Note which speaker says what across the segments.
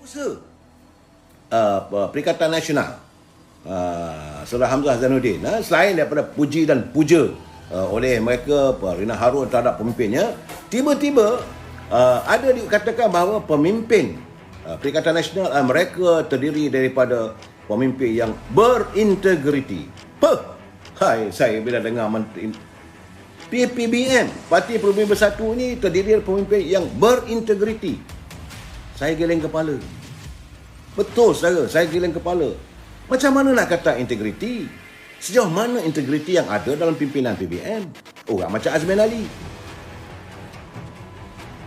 Speaker 1: Usaha Perikatan Nasional Saudara Hamzah Zainuddin, selain daripada puji dan puja oleh mereka Rina Harun terhadap pemimpinnya, tiba-tiba ada dikatakan bahawa pemimpin Perikatan Nasional mereka terdiri daripada pemimpin yang berintegriti. Hai, saya bila dengar PPBN, Parti Perubatan Bersatu ini terdiri dari pemimpin yang berintegriti, saya geleng kepala. Betul saudara, saya geleng kepala. Macam mana nak kata integriti? Sejauh mana integriti yang ada dalam pimpinan PBN? Orang macam Azmin Ali.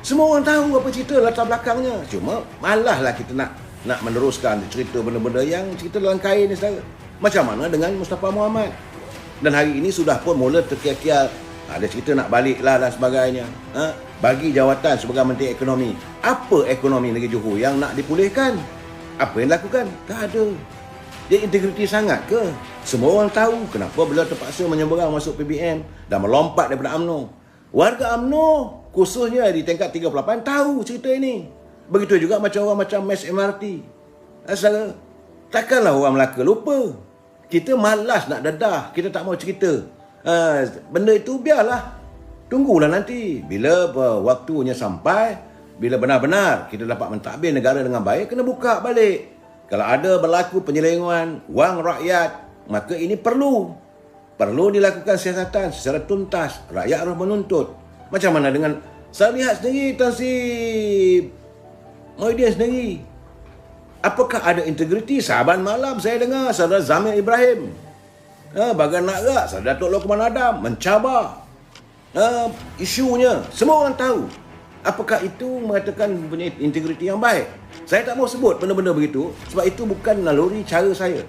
Speaker 1: Semua orang tahu apa cerita latar belakangnya. Cuma malahlah kita nak meneruskan cerita benda-benda yang cerita dalam kain ni saudara. Macam mana dengan Mustafa Muhammad? Dan hari ini sudah pun mula terkial-kial, ada cerita nak balik lah dan sebagainya. Bagi jawatan sebagai Menteri Ekonomi. Apa ekonomi negeri Johor yang nak dipulihkan? Apa yang dilakukan? Tak ada. Dia integriti sangat ke? Semua orang tahu kenapa beliau terpaksa menyeberang masuk PBN dan melompat daripada UMNO. Warga UMNO khususnya di tingkat 38 tahu cerita ini. Begitu juga macam orang macam Mes MRT. Asal takkanlah orang Melaka lupa. Kita malas nak dedah, kita tak mau cerita. Benda itu biarlah. Tunggulah nanti bila waktunya sampai, bila benar-benar kita dapat mentadbir negara dengan baik, kena buka balik. Kalau ada berlaku penyelewengan wang rakyat, maka ini perlu dilakukan siasatan secara tuntas. Rakyat harus menuntut. Macam mana dengan saya lihat sendiri Tan Sri Muhyiddin sendiri. Apakah ada integriti? Saban malam saya dengar Saudara Zamir Ibrahim bagan nak gerak Saudara Datuk Lokman Adam mencabar isunya. Semua orang tahu. Apakah itu mengatakan punya integriti yang baik? Saya tak mau sebut benda-benda begitu sebab itu bukan naluri cara saya.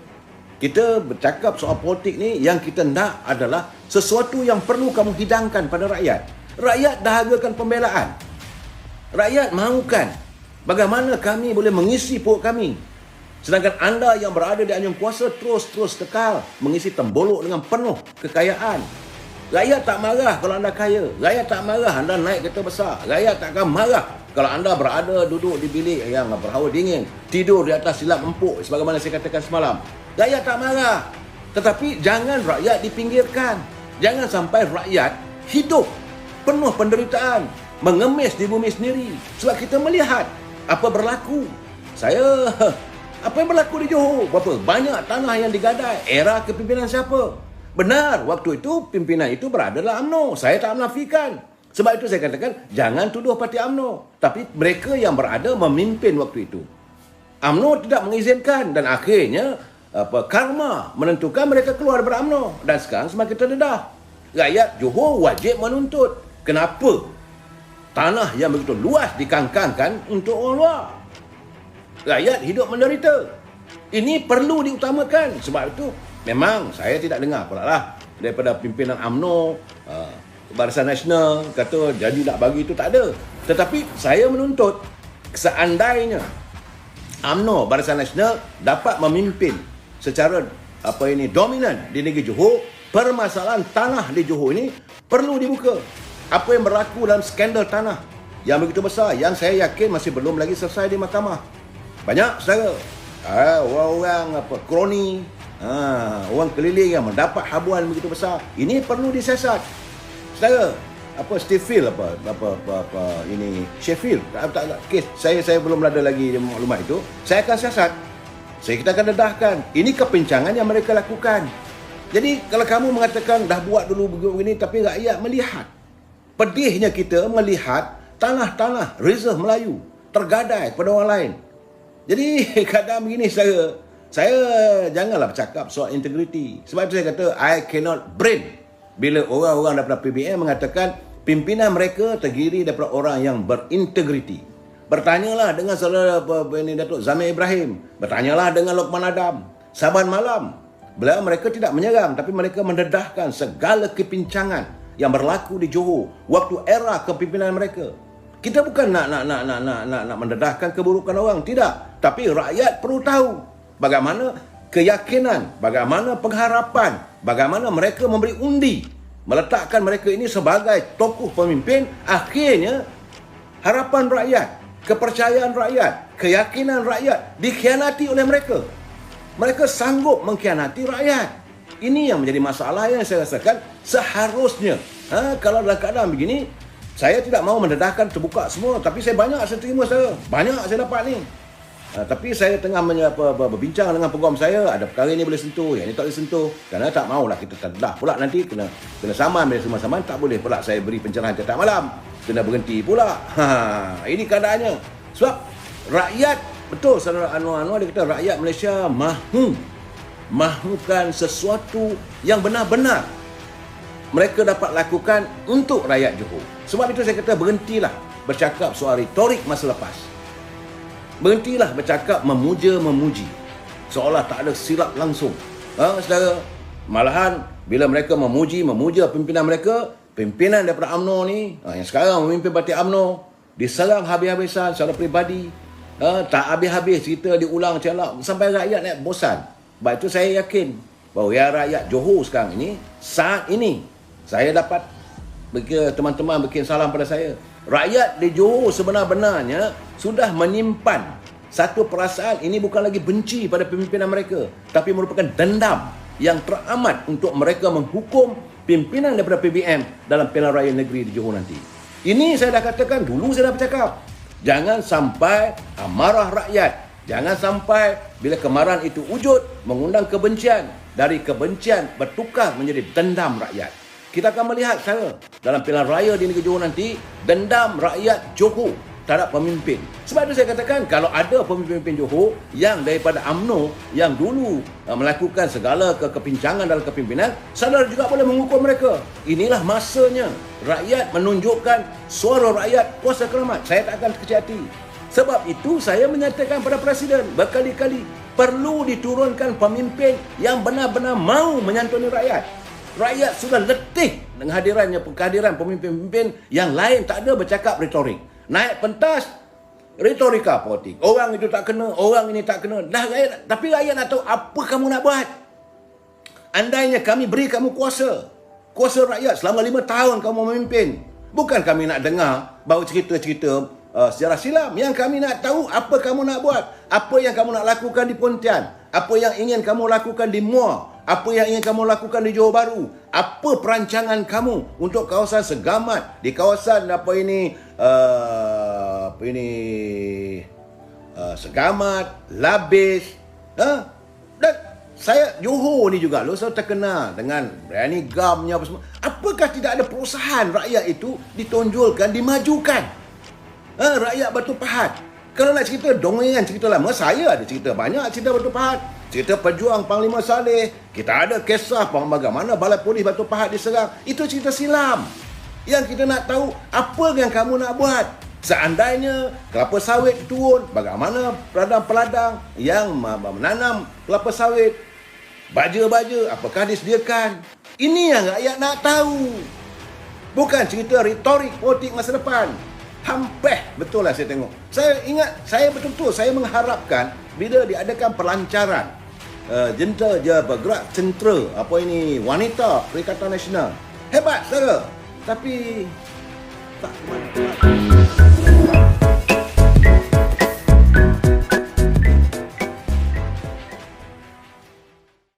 Speaker 1: Kita bercakap soal politik ni, yang kita nak adalah sesuatu yang perlu kamu hidangkan pada rakyat. Rakyat dahagakan pembelaan. Rakyat mahukan bagaimana kami boleh mengisi perut kami. Sedangkan anda yang berada di anjung kuasa terus kekal mengisi tembolok dengan penuh kekayaan. Rakyat tak marah kalau anda kaya. Rakyat tak marah anda naik kereta besar. Rakyat takkan marah kalau anda berada duduk di bilik yang berhawa dingin, tidur di atas silap empuk sebagaimana saya katakan semalam. Rakyat tak marah. Tetapi jangan rakyat dipinggirkan. Jangan sampai rakyat hidup penuh penderitaan, mengemis di bumi sendiri. Sebab kita melihat apa berlaku. Apa yang berlaku di Johor? Berapa banyak tanah yang digadai. Era kepimpinan siapa? Benar, waktu itu pimpinan itu berada dalam UMNO. Saya tak menafikan. Sebab itu saya katakan, jangan tuduh parti UMNO. Tapi mereka yang berada memimpin waktu itu. UMNO tidak mengizinkan dan akhirnya karma menentukan mereka keluar daripada UMNO. Dan sekarang semakin terdedah. Rakyat Johor wajib menuntut. Kenapa tanah yang begitu luas dikangkangkan untuk orang luar? Rakyat hidup menderita. Ini perlu diutamakan. Sebab itu memang saya tidak dengar pula lah daripada pimpinan UMNO, Barisan Nasional kata janji nak bagi itu tak ada. Tetapi saya menuntut seandainya UMNO, Barisan Nasional dapat memimpin secara dominan di negeri Johor, permasalahan tanah di Johor ini perlu dibuka. Apa yang berlaku dalam skandal tanah yang begitu besar yang saya yakin masih belum lagi selesai di mahkamah. Banyak saudara orang-orang kroni, orang keliling yang mendapat habuan begitu besar. Ini perlu disiasat. Saudara, Sheffield ini Sheffield kes saya belum ada lagi maklumat itu. Saya akan siasat. Kita akan dedahkan. Ini kepincangan yang mereka lakukan. Jadi kalau kamu mengatakan dah buat dulu begini tapi rakyat melihat, pedihnya kita melihat tanah-tanah reserve Melayu tergadai kepada orang lain. Jadi kadang begini saya janganlah bercakap soal integriti. Sebab itu saya kata I cannot brain bila orang-orang daripada PBN mengatakan pimpinan mereka terdiri daripada orang yang berintegriti. Bertanyalah dengan saudara Datuk Zamir Ibrahim, bertanyalah dengan Lokman Adam. Saban malam mereka tidak menyerang tapi mereka mendedahkan segala kepincangan yang berlaku di Johor waktu era kepimpinan mereka. Kita bukan nak mendedahkan keburukan orang, tidak. Tapi rakyat perlu tahu bagaimana keyakinan, bagaimana pengharapan, bagaimana mereka memberi undi, meletakkan mereka ini sebagai tokoh pemimpin. Akhirnya harapan rakyat kepercayaan rakyat, keyakinan rakyat dikhianati oleh mereka. Mereka sanggup mengkhianati rakyat. Ini yang menjadi masalah yang saya rasakan seharusnya. Kalau dalam keadaan begini, saya tidak mahu mendedahkan terbuka semua, tapi saya banyak saya terima saya. Banyak saya dapat ni. Tapi saya tengah berbincang dengan peguam saya, ada perkara ini boleh sentuh, yang ini tak boleh sentuh. Kerana tak mahulah kita terdedah pula nanti kena saman, bila semua saman tak boleh pula saya beri pencerahan tiap malam. Kena berhenti pula. Ini keadaannya. Sebab rakyat, betul saudara Anwar dia kata rakyat Malaysia mahukan sesuatu yang benar-benar mereka dapat lakukan untuk rakyat Johor. Sebab itu saya kata berhentilah bercakap soal retorik masa lepas. Berhentilah bercakap memuja-memuji seolah tak ada silap langsung. Saudara, malahan bila mereka memuja pimpinan mereka, pimpinan daripada UMNO ni, yang sekarang memimpin parti UMNO, diserang habis-habisan secara peribadi. Tak habis-habis cerita diulang celak sampai rakyat nak bosan. Sebab itu saya yakin bahawa rakyat Johor sekarang ini, saat ini, saya dapat teman-teman bikin salam pada saya. Rakyat di Johor sebenar-benarnya sudah menyimpan satu perasaan, ini bukan lagi benci pada pimpinan mereka, tapi merupakan dendam yang teramat untuk mereka menghukum pimpinan daripada PBM dalam pilihan raya negeri di Johor nanti. Ini saya dah katakan, dulu saya dah bercakap. Jangan sampai amarah rakyat, jangan sampai bila kemarahan itu wujud mengundang kebencian, dari kebencian bertukar menjadi dendam rakyat. Kita akan melihat saya dalam pilihan raya di negeri Johor nanti, dendam rakyat Johor terhadap pemimpin. Sebab itu saya katakan, kalau ada pemimpin Johor yang daripada UMNO yang dulu melakukan segala kepincangan dalam kepimpinan, saudara juga boleh menghukum mereka. Inilah masanya rakyat menunjukkan suara rakyat kuasa keramat. Saya tak akan kecil hati. Sebab itu saya menyatakan pada Presiden berkali-kali, perlu diturunkan pemimpin yang benar-benar mahu menyantuni rakyat. Rakyat sudah letih dengan kehadiran pemimpin-pemimpin yang lain, tak ada bercakap retorik. Naik pentas, retorika politik. Orang itu tak kena, orang ini tak kena. Tapi rakyat nak tahu apa kamu nak buat. Andainya kami beri kamu kuasa rakyat selama 5 tahun kamu memimpin. Bukan kami nak dengar bahawa cerita-cerita sejarah silam. Yang kami nak tahu apa kamu nak buat. Apa yang kamu nak lakukan di Pontian. Apa yang ingin kamu lakukan di Muar. Apa yang ingin kamu lakukan di Johor Bahru? Apa perancangan kamu untuk kawasan Segamat, di kawasan Segamat, Labis. Dan saya Johor ni juga selalu terkenal dengan berani gamnya apa semua. Apakah tidak ada perusahaan rakyat itu ditonjolkan, dimajukan? Rakyat Batu Pahat. Kalau nak cerita dongeng, cerita lama, saya ada cerita banyak cerita Batu Pahat. Cerita pejuang Panglima Saleh. Kita ada kisah bagaimana balai polis Batu Pahat diserang. Itu cerita silam. Yang kita nak tahu, apa yang kamu nak buat? Seandainya kelapa sawit turun, bagaimana peladang-peladang yang menanam kelapa sawit? Baja-baja, apakah disediakan? Ini yang rakyat nak tahu. Bukan cerita retorik politik masa depan. Hampir betul lah saya tengok. Saya ingat, saya betul-betul saya mengharapkan bila diadakan pelancaran bergerak centra wanita Perikatan Nasional. Hebat saudara. Tapi tak